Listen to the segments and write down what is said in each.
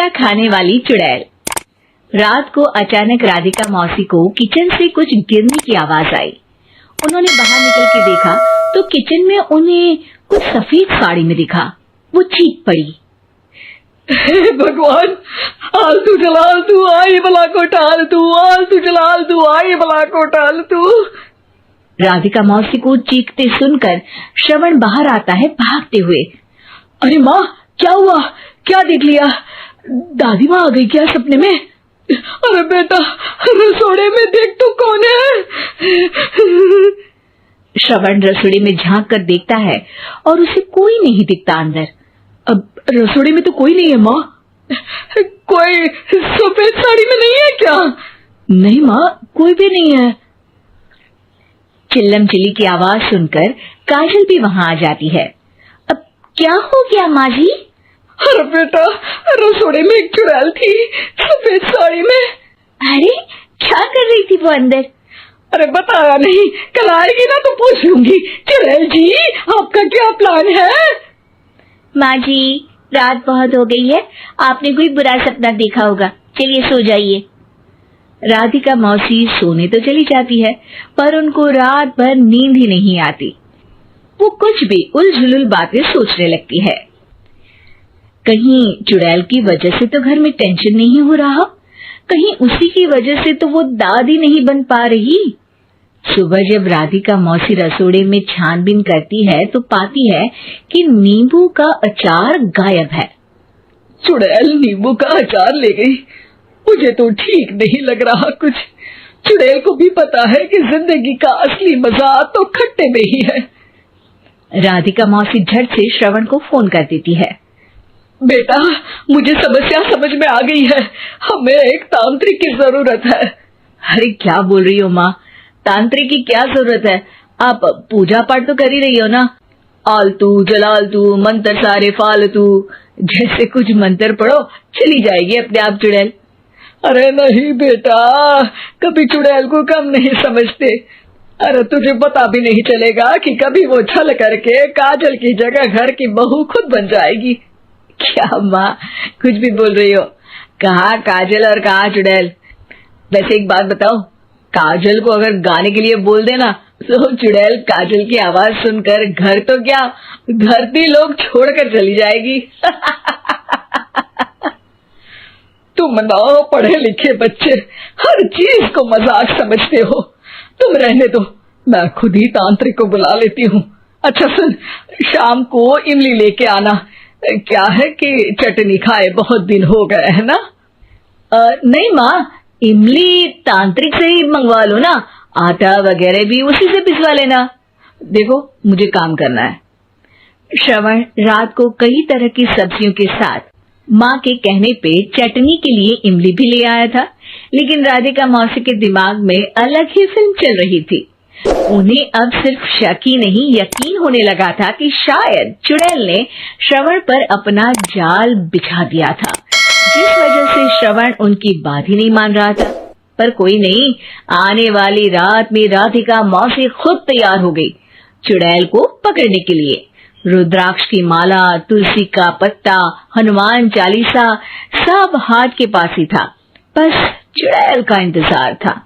हमेशा खाने वाली चुड़ैल। रात को अचानक राधिका मौसी को किचन से कुछ गिरने की आवाज आई। उन्होंने बाहर निकल के देखा तो किचन में उन्हें कुछ सफेद साड़ी में दिखा। वो चीख पड़ी, हे भगवान, आलतू जलाल तू आई बला को टाल तू, आलतू जलाल तू आई बला को टाल तू। राधिका मौसी को चीखते सुनकर श्रवण बाहर आता है भागते हुए। अरे माँ, क्या हुआ? क्या देख लिया? दादी माँ आ गई क्या सपने में? अरे बेटा, रसोड़े में देख तो कौन है? श्रवण रसोड़ी में झांक कर देखता है और उसे कोई नहीं दिखता अंदर। अब रसोड़ी में तो कोई नहीं है माँ। कोई सफेद साड़ी में नहीं है क्या? नहीं माँ, कोई भी नहीं है। चिल्लम चिल्ली की आवाज सुनकर काजल भी वहां आ जाती है। अब क्या हो गया माँ जी? अरे बेटा, रसोड़े में एक चुड़ैल थी सफेद साड़ी में। अरे क्या कर रही थी वो अंदर? अरे बताया नहीं, कल आएगी ना तो पूछ लूंगी। चुड़ैल जी, आपका क्या प्लान है? माँ जी, रात बहुत हो गई है, आपने कोई बुरा सपना देखा होगा, चलिए सो जाइए। राधिका मौसी सोने तो चली जाती है पर उनको रात भर नींद ही नहीं आती। वो कुछ भी उलझुल बातें सोचने लगती है। कहीं चुड़ैल की वजह से तो घर में टेंशन नहीं हो रहा, कहीं उसी की वजह से तो वो दादी नहीं बन पा रही। सुबह जब राधिका मौसी रसोड़े में छानबीन करती है तो पाती है कि नींबू का अचार गायब है। चुड़ैल नींबू का अचार ले गई, मुझे तो ठीक नहीं लग रहा कुछ। चुड़ैल को भी पता है कि जिंदगी का असली मजा तो खट्टे में ही है। राधिका मौसी झट से श्रवण को फोन कर देती है। बेटा, मुझे समस्या समझ में आ गई है, हमें एक तांत्रिक की जरूरत है। अरे क्या बोल रही हो माँ, तांत्रिक की क्या जरूरत है? आप पूजा पाठ तो कर ही रही हो ना। आलतू जलालतू मंत्र सारे फालतू जैसे कुछ मंत्र पढ़ो, चली जाएगी अपने आप चुड़ैल। अरे नहीं बेटा, कभी चुड़ैल को कम नहीं समझते। अरे तुझे पता भी नहीं चलेगा कि कभी वो छल करके काजल की जगह घर की बहू खुद बन जाएगी। क्या माँ, कुछ भी बोल रही हो? कहाँ काजल और कहाँ चुड़ैल? वैसे एक बात बताओ, काजल को अगर गाने के लिए बोल देना तो चुड़ैल काजल की आवाज सुनकर घर तो क्या धरती लोग छोड़कर चली जाएगी। तुम ना पढ़े लिखे बच्चे हर चीज को मजाक समझते हो। तुम रहने दो, मैं खुद ही तांत्रिक को बुला लेती हूँ। अच्छा सुन, शाम को इमली लेके आना। क्या है कि चटनी खाए बहुत दिन हो गए है ना? नहीं माँ, इमली तांत्रिक से ही मंगवा लो ना, आटा वगैरह भी उसी से पिसवा लेना। देखो मुझे काम करना है। श्रवण रात को कई तरह की सब्जियों के साथ माँ के कहने पे चटनी के लिए इमली भी ले आया था, लेकिन राधिका मौसी के दिमाग में अलग ही फिल्म चल रही थी। उन्हें अब सिर्फ शक ही नहीं यकीन होने लगा था कि शायद चुड़ैल ने श्रवण पर अपना जाल बिछा दिया था, जिस वजह से श्रवण उनकी बात ही नहीं मान रहा था। पर कोई नहीं, आने वाली रात में राधिका मौसी खुद तैयार हो गई चुड़ैल को पकड़ने के लिए। रुद्राक्ष की माला, तुलसी का पत्ता, हनुमान चालीसा सब हाथ के पास ही था, बस चुड़ैल का इंतजार था।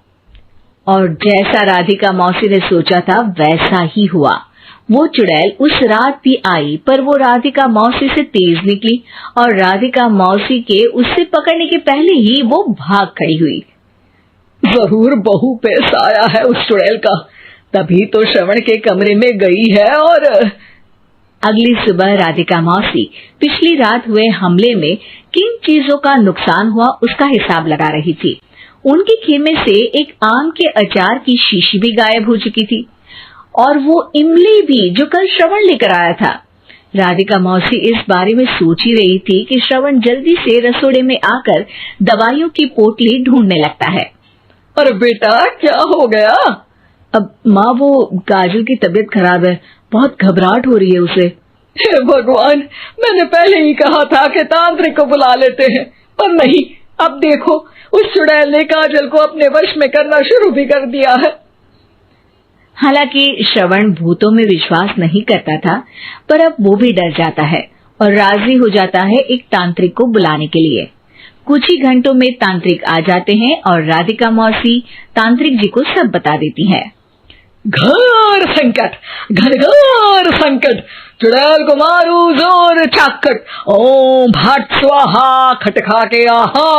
और जैसा राधिका मौसी ने सोचा था वैसा ही हुआ। वो चुड़ैल उस रात भी आई, पर वो राधिका मौसी से तेज निकली और राधिका मौसी के उससे पकड़ने के पहले ही वो भाग खड़ी हुई। जरूर बहू पे साया है उस चुड़ैल का, तभी तो श्रवण के कमरे में गई है। और अगली सुबह राधिका मौसी पिछली रात हुए हमले में किन चीजों का नुकसान हुआ उसका हिसाब लगा रही थी। उनके खेमे से एक आम के अचार की शीशी भी गायब हो चुकी थी और वो इमली भी जो कल श्रवण लेकर आया था। राधिका मौसी इस बारे में सोच ही रही थी कि श्रवण जल्दी से रसोड़े में आकर दवाइयों की पोटली ढूंढने लगता है। अरे बेटा, क्या हो गया? अब माँ, वो काजल की तबीयत खराब है, बहुत घबराहट हो रही है उसे। हे भगवान, मैंने पहले ही कहा था कि तांत्रिक को बुला लेते हैं, पर नहीं। अब देखो, उस चुड़ैल ने काजल को अपने वश में करना शुरू भी कर दिया है। हालांकि श्रवण भूतों में विश्वास नहीं करता था, पर अब वो भी डर जाता है और राजी हो जाता है एक तांत्रिक को बुलाने के लिए। कुछ ही घंटों में तांत्रिक आ जाते हैं और राधिका मौसी तांत्रिक जी को सब बता देती है। घोर संकट, घनघोर संकट, चुड़ैल को मारू जोर चाकट, ओम भट स्वाहा खटखा के आहा।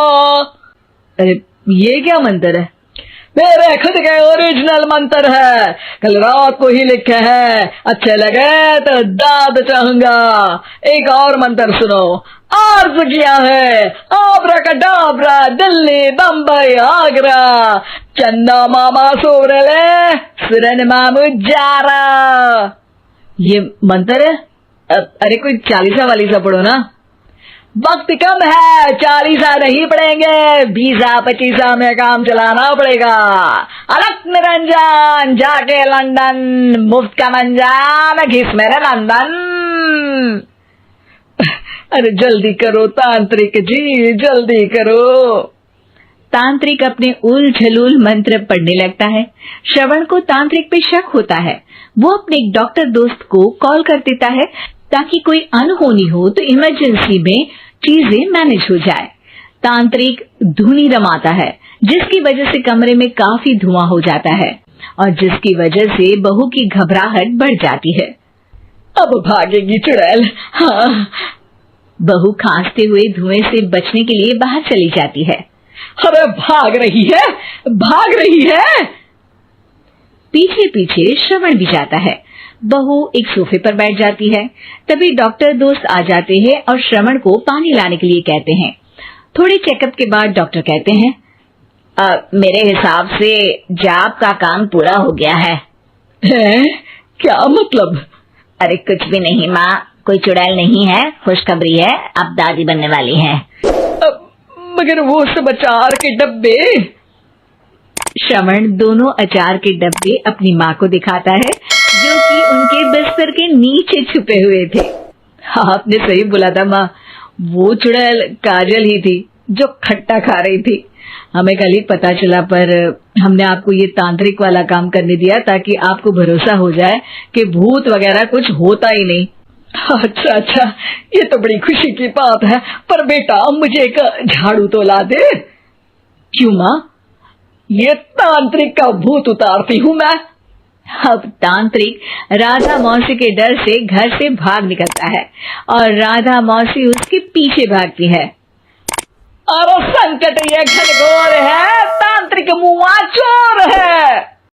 अरे ये क्या मंत्र है? मेरे खुद के ओरिजिनल मंत्र है, कल रात को ही लिखे हैं, अच्छे लगे तो दाद चाहूंगा। एक और मंत्र सुनो, अर्ज किया है आब्राकडाब्रा, दिल्ली बम्बई आगरा, चंदा मामा सोरले सुरन मामू जारा। ये मंत्र है? अरे कोई 40 वालीसा पढ़ो ना। वक्त कम है, 40 नहीं पड़ेंगे, 20-25 में काम चलाना पड़ेगा। अलग निरंजन जाके लंदन, मुफ्त का मंजान घिस मेरे नंदन। अरे जल्दी करो तांत्रिक जी, जल्दी करो। तांत्रिक अपने उल झलूल मंत्र पढ़ने लगता है। श्रवण को तांत्रिक पे शक होता है। वो अपने एक डॉक्टर दोस्त को कॉल कर देता है ताकि कोई अनहोनी हो तो इमरजेंसी में चीजें मैनेज हो जाए। तांत्रिक धुनी रमाता है जिसकी वजह से कमरे में काफी धुआं हो जाता है और जिसकी वजह से बहू की घबराहट बढ़ जाती है। अब भागेगी चुड़ैल। हाँ। बहू खांसते हुए धुएं से बचने के लिए बाहर चली जाती है। अरे भाग रही है, भाग रही है। पीछे पीछे श्रवण भी जाता है। बहू एक सोफे पर बैठ जाती है। तभी डॉक्टर दोस्त आ जाते हैं और श्रवण को पानी लाने के लिए कहते हैं। थोड़े चेकअप के बाद डॉक्टर कहते हैं, मेरे हिसाब से जाप का काम पूरा हो गया है। क्या मतलब? अरे कुछ भी नहीं माँ, कोई चुड़ैल नहीं है, खुशखबरी है, अब दादी बनने वाली है। मगर वो सब अचार के डब्बे। श्रवण दोनों अचार के डब्बे अपनी माँ को दिखाता है जो कि उनके बिस्तर के नीचे छुपे हुए थे। आपने सही बोला था माँ, वो चुड़ैल काजल ही थी जो खट्टा खा रही थी। हमें कल ही पता चला, पर हमने आपको ये तांत्रिक वाला काम करने दिया ताकि आपको भरोसा हो जाए कि भूत वगैरह कुछ होता ही नहीं। अच्छा अच्छा, ये तो बड़ी खुशी की बात है, पर बेटा मुझे एक झाड़ू तो ला दे। क्यों माँ? ये तांत्रिक का भूत उतारती हूँ मैं। अब तांत्रिक राधा मौसी के डर से घर से भाग निकलता है और राधा मौसी उसके पीछे भागती है। अरे संकट ये घनघोर है, तांत्रिक मुआ चोर है।